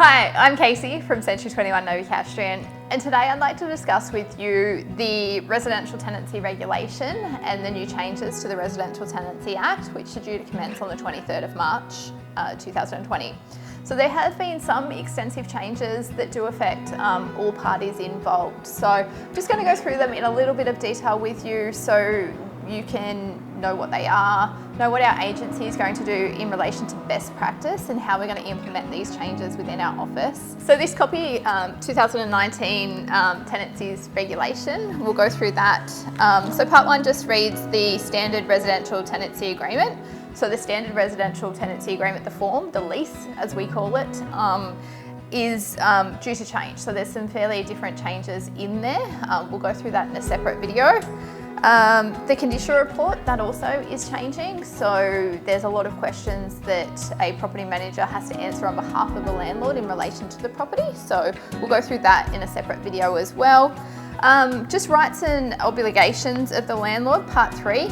Hi, I'm Casey from Century 21 Novocastrian, and today I'd like to discuss with you the Residential Tenancy Regulation and the new changes to the Residential Tenancy Act, which are due to commence on the 23rd of March 2020. So there have been some extensive changes that do affect all parties involved. So I'm just going to go through them in a little bit of detail with you so you can know what they are, know what our agency is going to do in relation to best practice and how we're going to implement these changes within our office. So this copy, 2019 Tenancies Regulation, we'll go through that. So part one just reads the Standard Residential Tenancy Agreement. So the Standard Residential Tenancy Agreement, the form, the lease as we call it, is due to change. So there's some fairly different changes in there. We'll go through that in a separate video. The condition report, that also is changing. So there's a lot of questions that a property manager has to answer on behalf of the landlord in relation to the property. So we'll go through that in a separate video as well. Just rights and obligations of the landlord, part 3, 8,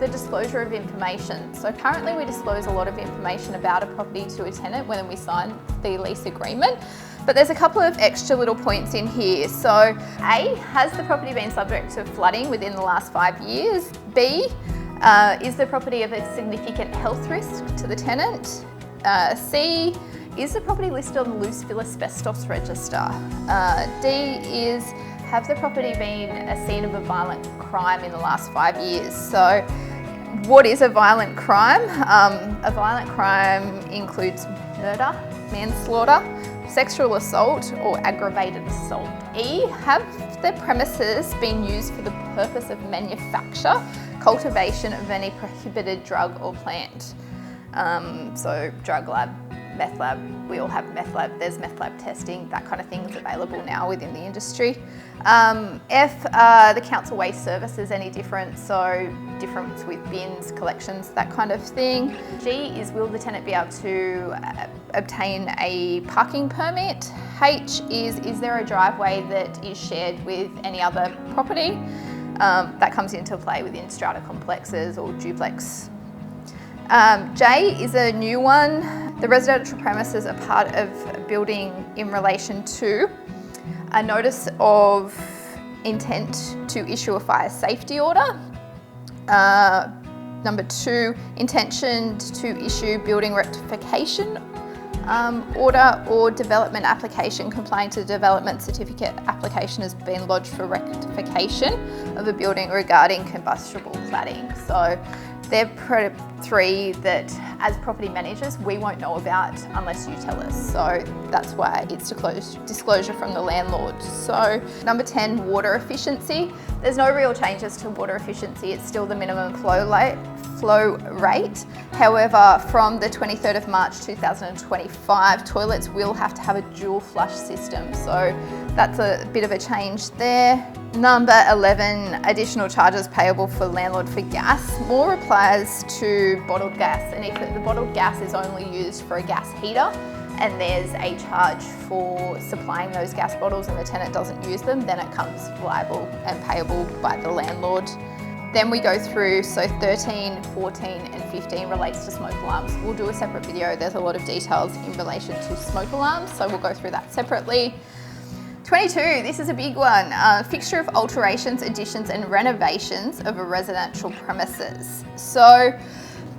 the disclosure of information. So currently we disclose a lot of information about a property to a tenant when we sign the lease agreement. But there's a couple of extra little points in here. So A, has the property been subject to flooding within the last 5 years? B, is the property of a significant health risk to the tenant? C, is the property listed on the Louisville Asbestos Register? D is, have the property been a scene of a violent crime in the last 5 years? So what is a violent crime? A violent crime includes murder, manslaughter, sexual assault or aggravated assault. E, have the premises been used for the purpose of manufacture, cultivation of any prohibited drug or plant? So drug lab, meth lab, we all have meth lab, there's meth lab testing, that kind of thing is available now within the industry. F, the council waste services any different, so difference with bins, collections, that kind of thing. G is, will the tenant be able to obtain a parking permit? H is there a driveway that is shared with any other property? That comes into play within strata complexes or duplex. J is a new one. The residential premises are part of a building in relation to a notice of intent to issue a fire safety order. Number 2, intention to issue building rectification order or development application complying to the development certificate application has been lodged for rectification of a building regarding combustible cladding. So they're 3 that as property managers we won't know about unless you tell us. So that's why it's disclosure from the landlord. So number 10, water efficiency. There's no real changes to water efficiency. It's still the minimum flow rate. However, from the 23rd of March 2025, toilets will have to have a dual flush system. So that's a bit of a change there. Number 11, additional charges payable for landlord for gas. More applies to bottled gas, and if the bottled gas is only used for a gas heater and there's a charge for supplying those gas bottles and the tenant doesn't use them, then it comes liable and payable by the landlord. Then we go through, so 13, 14 and 15 relates to smoke alarms. We'll do a separate video. There's a lot of details in relation to smoke alarms, so we'll go through that separately. 22, this is a big one. Fixture of alterations, additions and renovations of a residential premises. So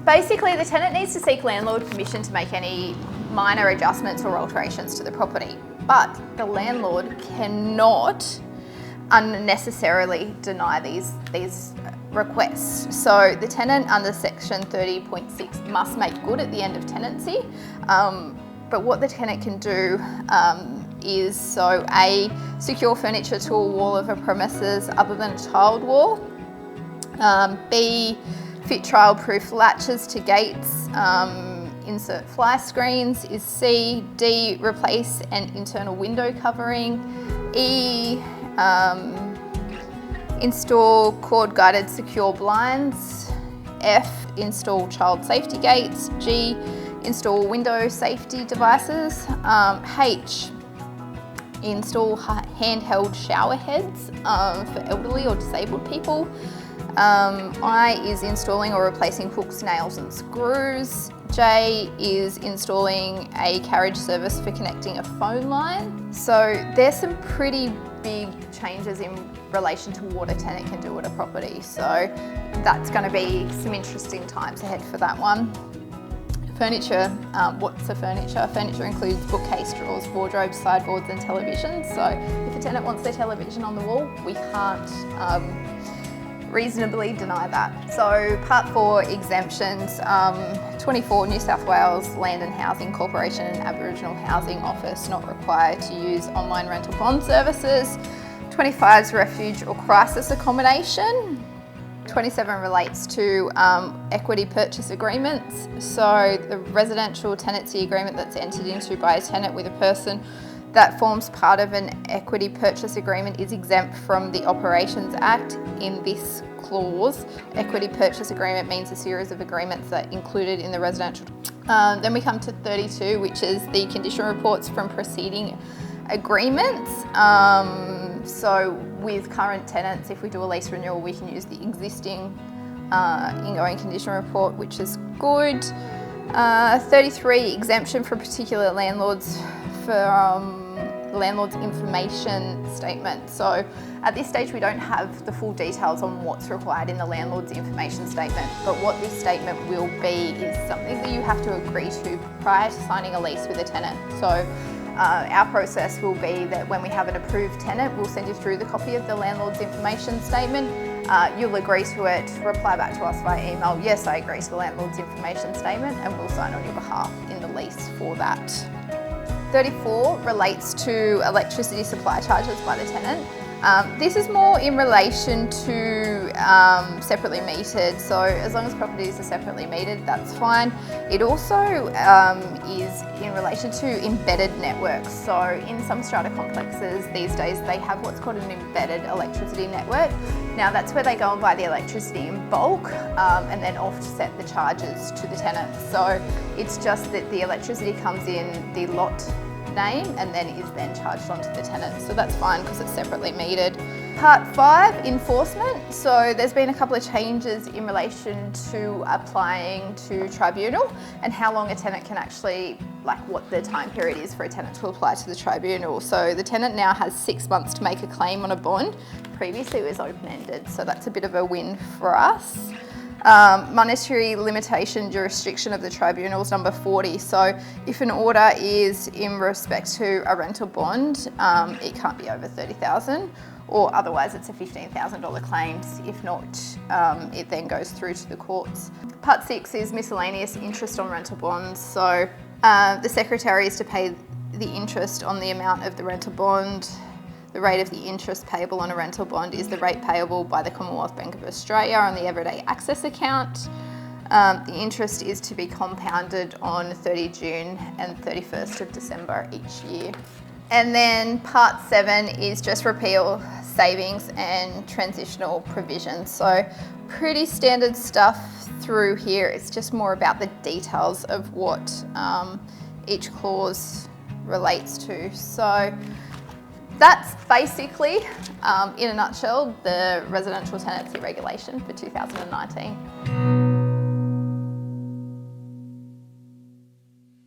basically the tenant needs to seek landlord permission to make any minor adjustments or alterations to the property, but the landlord cannot unnecessarily deny these requests. So the tenant under section 30.6 must make good at the end of tenancy, but what the tenant can do is, so A, secure furniture to a wall of a premises other than a tiled wall. B, fit child-proof latches to gates, insert fly screens is C. D, replace an internal window covering. E, install cord-guided secure blinds. F, install child safety gates. G, install window safety devices. H, install handheld shower heads for elderly or disabled people. I is installing or replacing hooks, nails and screws. J is installing a carriage service for connecting a phone line. So there's some pretty big changes in relation to what a tenant can do at a property. So that's going to be some interesting times ahead for that one. Furniture, what's the furniture? Furniture includes bookcase, drawers, wardrobes, sideboards and televisions. So if a tenant wants their television on the wall, we can't reasonably deny that. So Part 4 exemptions, 24 New South Wales Land and Housing Corporation and Aboriginal Housing Office not required to use online rental bond services. 25 is refuge or crisis accommodation. 27 relates to equity purchase agreements. So the residential tenancy agreement that's entered into by a tenant with a person that forms part of an equity purchase agreement is exempt from the Operations Act. In this clause, equity purchase agreement means a series of agreements that are included in the residential. Then we come to 32, which is the condition reports from preceding agreements. So with current tenants, if we do a lease renewal, we can use the existing ingoing condition report, which is good. 33, exemption for particular landlords for landlord's information statement. So at this stage, we don't have the full details on what's required in the landlord's information statement, but what this statement will be is something that you have to agree to prior to signing a lease with a tenant. So our process will be that when we have an approved tenant, we'll send you through the copy of the landlord's information statement. You'll agree to it, reply back to us via email, yes, I agree to the landlord's information statement, and we'll sign on your behalf in the lease for that. 34 relates to electricity supply charges by the tenant. This is more in relation to separately metered, so as long as properties are separately metered, that's fine. It also is in relation to embedded networks. So in some strata complexes these days, they have what's called an embedded electricity network. Now that's where they go and buy the electricity in bulk and then offset the charges to the tenant. So it's just that the electricity comes in the lot name and then is then charged onto the tenant. So that's fine because it's separately metered. Part 5, enforcement. So there's been a couple of changes in relation to applying to tribunal and how long a tenant can actually, like what the time period is for a tenant to apply to the tribunal. So the tenant now has 6 months to make a claim on a bond. Previously it was open-ended, so that's a bit of a win for us. Monetary limitation jurisdiction of the tribunal is number 40. So if an order is in respect to a rental bond, it can't be over $30,000, or otherwise it's a $15,000 claim. If not, it then goes through to the courts. Part 6 is miscellaneous interest on rental bonds. So the secretary is to pay the interest on the amount of the rental bond. The rate of the interest payable on a rental bond is the rate payable by the Commonwealth Bank of Australia on the Everyday Access account. The interest is to be compounded on 30 June and 31st of December each year. And then Part 7 is just repeal savings and transitional provisions. So pretty standard stuff through here. It's just more about the details of what each clause relates to. So that's basically, in a nutshell, the residential tenancy regulation for 2019.